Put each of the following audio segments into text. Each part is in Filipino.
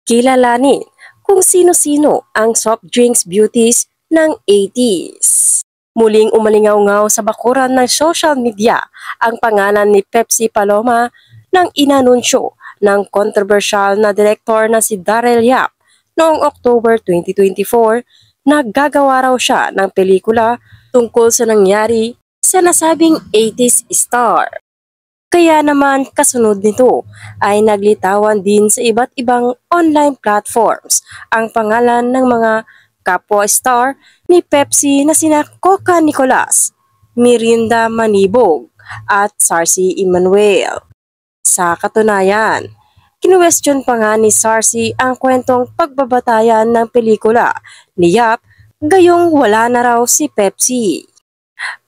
Kilalanin kung sino-sino ang soft drinks beauties ng 80s. Muling umalingaw-ngaw sa bakuran ng social media ang pangalan ni Pepsi Paloma nang inanunsyo ng controversial na direktor na si Darrell Yap noong October 2024 na gagawa raw siya ng pelikula tungkol sa nangyari sa nasabing 80s star. Kaya naman kasunod nito ay naglitawan din sa iba't ibang online platforms ang pangalan ng mga kapwa star ni Pepsi na sina Coca Nicolas, Mirinda Manibog at Sarcy Emmanuel. Sa katunayan, kinuwestiyon pa nga ni Sarcy ang kwentong pagbabatayan ng pelikula ni Yap gayong wala na raw si Pepsi.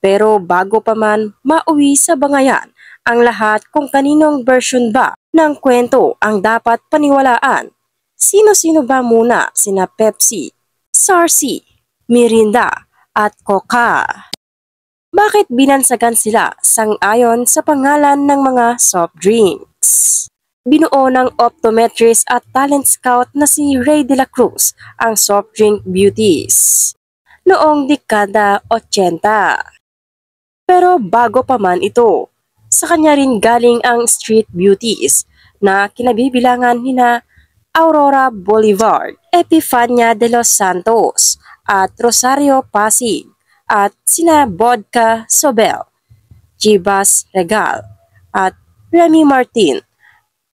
Pero bago pa man mauwi sa bangayan ang lahat kung kaninong version ba ng kwento ang dapat paniwalaan. Sino-sino ba muna sina Pepsi, Sarcy, Mirinda at Coca? Bakit binansagan sila sang-ayon sa pangalan ng mga soft drinks? Binuo ng optometrist at talent scout na si Ray De La Cruz ang soft drink beauties noong dekada 80. Pero bago pa man ito, sa kanya rin galing ang street beauties na kinabibilangan nina Aurora Bolivar, Epifania de los Santos at Rosario Pasig at sina Vodka Sobel, Chivas Regal at Remy Martin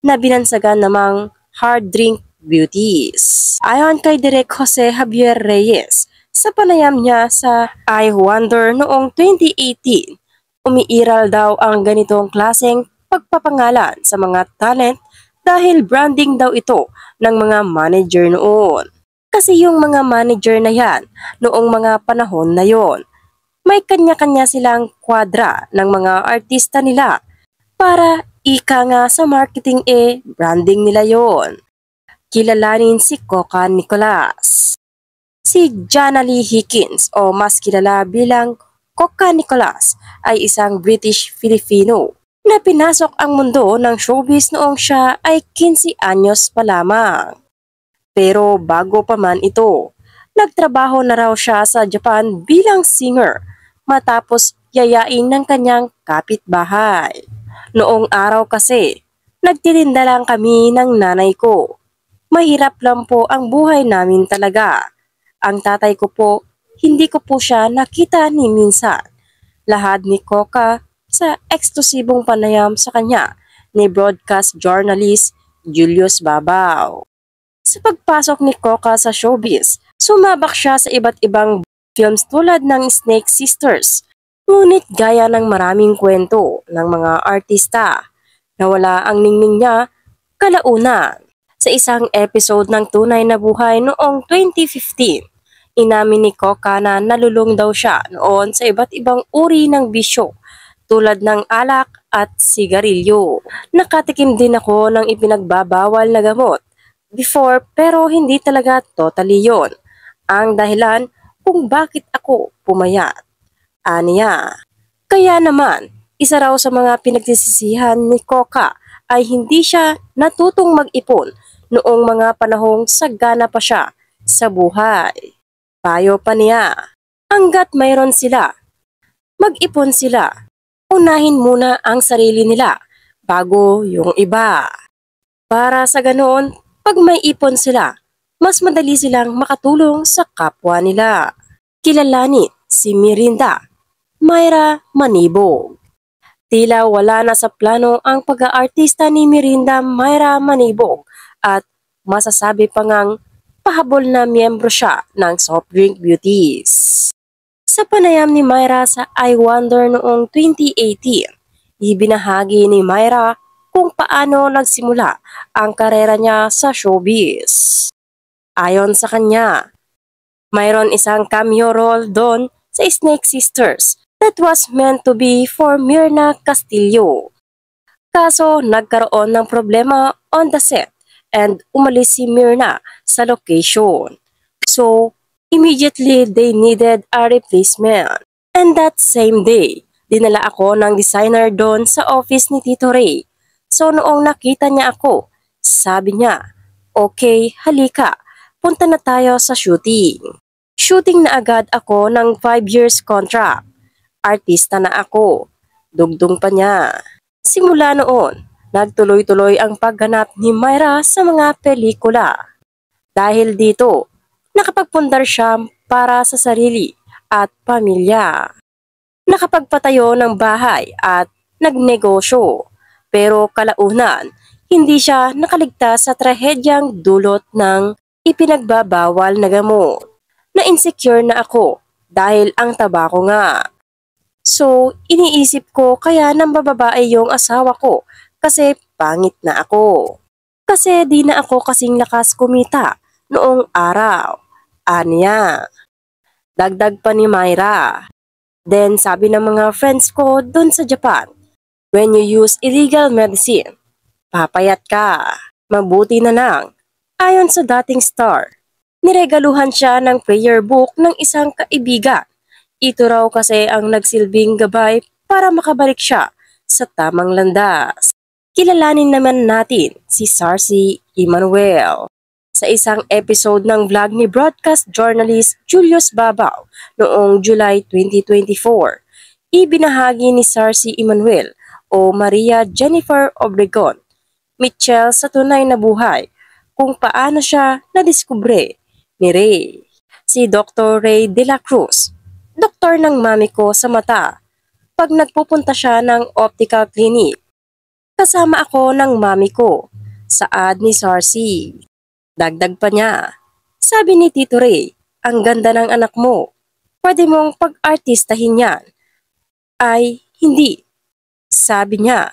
na binansagan namang hard drink beauties. Ayon kay Direk Jose Javier Reyes, sa panayam niya sa I Wonder noong 2018, umiiral daw ang ganitong klaseng pagpapangalan sa mga talent dahil branding daw ito ng mga manager noon. Kasi yung mga manager na yan, noong mga panahon na yon, may kanya-kanya silang kwadra ng mga artista nila para ika nga sa marketing branding nila yon. Kilalanin si Coca Nicolas. Si Jana Lee Hickins o mas kilala bilang Coca Nicolas ay isang British-Filipino na pinasok ang mundo ng showbiz noong siya ay 15 anyos pa lamang. Pero bago pa man ito, nagtrabaho na raw siya sa Japan bilang singer matapos yayain ng kanyang kapitbahay. Noong araw kasi, nagtitinda lang kami ng nanay ko. Mahirap lang po ang buhay namin talaga. Ang tatay ko po, hindi ko po siya nakita ni minsan. Lahad ni Coca sa eksklusibong panayam sa kanya ni broadcast journalist Julius Babaw. Sa pagpasok ni Coca sa showbiz, sumabak siya sa iba't ibang films tulad ng Snake Sisters. Ngunit gaya ng maraming kwento ng mga artista, nawala ang ningning niya kalaunan. Sa isang episode ng Tunay na Buhay noong 2015, inamin ni Coca na nalulung daw siya noon sa iba't ibang uri ng bisyo tulad ng alak at sigarilyo. Nakatikim din ako ng ipinagbabawal na gamot before pero hindi talaga totally yon ang dahilan kung bakit ako pumayat. Aniya. Kaya naman, isa raw sa mga pinagsisisihan ni Coca ay hindi siya natutong mag-ipon noong mga panahong sagana pa siya sa buhay. Payo pa niya, hanggat mayroon sila, mag-ipon sila. Unahin muna ang sarili nila bago yung iba. Para sa ganoon, pag may ipon sila, mas madali silang makatulong sa kapwa nila. Kilalanin si Mirinda, Mayra Manibog. Tila wala na sa plano ang pag-aartista ni Mirinda Mayra Manibog at masasabi pa ngang pahabol na miyembro siya ng soft drink beauties. Sa panayam ni Mayra sa I Wonder noong 2018, ibinahagi ni Mayra kung paano nagsimula ang karera niya sa showbiz. Ayon sa kanya, mayroon isang cameo role doon sa Snake Sisters that was meant to be for Myrna Castillo. Kaso nagkaroon ng problema on the set and umalis si Myrna sa location. So, immediately they needed a replacement. And that same day, dinala ako ng designer doon sa office ni Tito Ray. So noong nakita niya ako, sabi niya, Okay, halika. Punta na tayo sa shooting. Shooting na agad ako ng 5 years contract. Artista na ako. Dugdong pa niya. Simula noon, nagtuloy-tuloy ang pagganap ni Myra sa mga pelikula. Dahil dito, nakapagpundar siya para sa sarili at pamilya. Nakapagpatayo ng bahay at nagnegosyo. Pero kalaunan, hindi siya nakaligtas sa trahedyang dulot ng ipinagbabawal na gamot. Na-insecure na ako dahil ang tabako nga. So, iniisip ko kaya nang bababae yung asawa ko kasi pangit na ako. Kasi di na ako kasing lakas kumita noong araw. Aniya. Dagdag pa ni Myra. Then sabi ng mga friends ko dun sa Japan, when you use illegal medicine, papayat ka. Mabuti na lang. Ayon sa dating star, niregaluhan siya ng prayer book ng isang kaibigan. Ito raw kasi ang nagsilbing gabay para makabalik siya sa tamang landas. Kilalanin naman natin si Sarcy Emmanuel. Sa isang episode ng vlog ni broadcast journalist Julius Babaw noong July 2024, ibinahagi ni Sarcy Emmanuel o Maria Jennifer Obregon Mitchell sa tunay na buhay kung paano siya nadiskubre ni Ray. Si Dr. Ray De La Cruz, doktor ng mami ko sa mata, pag nagpupunta siya ng optical clinic. Kasama ako ng mami ko, saad ni Sarcy. Dagdag pa niya, sabi ni Tito Ray, ang ganda ng anak mo. Pwede mong pag-artistahin yan. Ay, hindi. Sabi niya,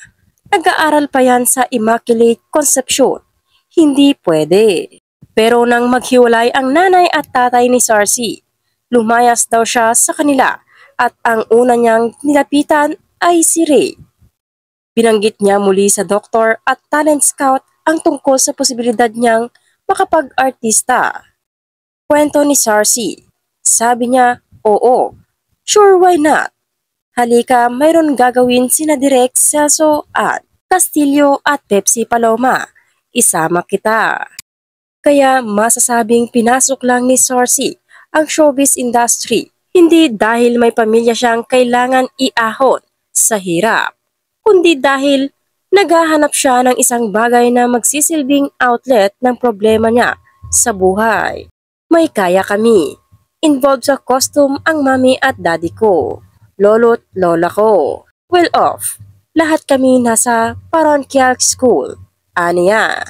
nag-aaral pa yan sa Immaculate Conception. Hindi pwede. Pero nang maghiwalay ang nanay at tatay ni Sarcy, lumayas daw siya sa kanila at ang una niyang nilapitan ay si Ray. Binanggit niya muli sa doktor at talent scout ang tungkol sa posibilidad niyang makapag-artista. Kwento ni Sarcy. Sabi niya, oo, sure why not? Halika, mayroon gagawin sina Direk Celso at Castillo at Pepsi Paloma. Isama kita. Kaya masasabing pinasok lang ni Sarcy ang showbiz industry. Hindi dahil may pamilya siyang kailangan iahon sa hirap, kundi dahil naghahanap siya ng isang bagay na magsisilbing outlet ng problema niya sa buhay. May kaya kami. Involved sa costume ang mami at daddy ko. Lolo't lola ko. Well off. Lahat kami nasa parochial school. Aniya.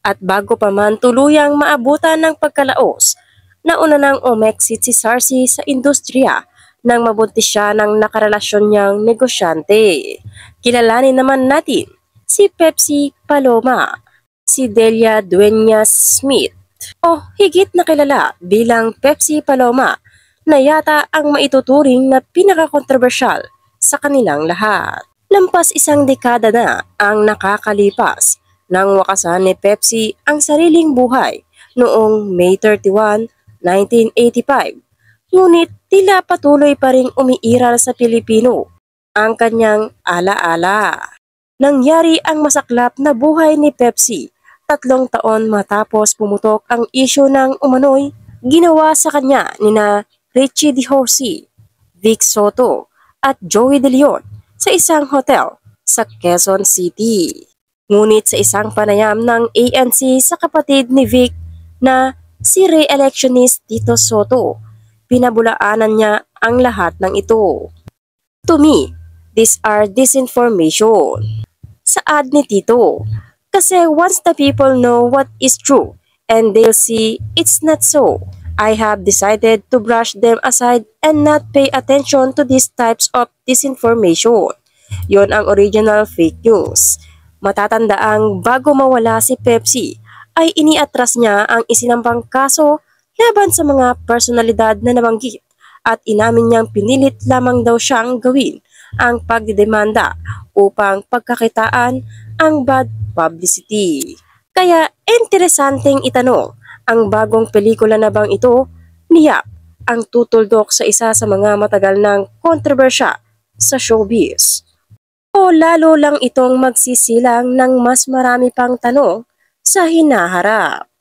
At bago pa man tuluyang maabutan ng pagkalaos, nauna nang umexit si Sarcy sa industriya nang mabuntis siya ng nakarelasyon niyang negosyante. Kilalanin naman natin si Pepsi Paloma, si Delia Dueñas Smith, o higit na kilala bilang Pepsi Paloma na yata ang maituturing na pinakakontrobersyal sa kanilang lahat. Lampas isang dekada na ang nakakalipas nang wakasan ni Pepsi ang sariling buhay noong May 31, 1985. Ngunit tila patuloy pa ring umiiral sa Pilipino ang kanyang alaala. Nangyari ang masaklap na buhay ni Pepsi 3 taon matapos pumutok ang isyu ng umano'y ginawa sa kanya nina Richie De Horsey, Vic Soto at Joey De Leon sa isang hotel sa Quezon City. Ngunit sa isang panayam ng ANC sa kapatid ni Vic na si re-electionist Tito Soto, pinabulaanan niya ang lahat ng ito. To me, these are disinformation. Saad ni Tito, kasi once the people know what is true and they'll see it's not so, I have decided to brush them aside and not pay attention to these types of disinformation. Yon ang original fake news. Matatandaang bago mawala si Pepsi, ay iniatras niya ang isinampang kaso laban sa mga personalidad na nabanggit at inamin niyang pinilit lamang daw siyang gawin ang pagdidemanda upang pagkakitaan ang bad publicity. Kaya interesanteng itanong, ang bagong pelikula na bang ito niya ang tutuldok sa isa sa mga matagal ng kontrobersya sa showbiz? O lalo lang itong magsisilang ng mas marami pang tanong sa hinaharap.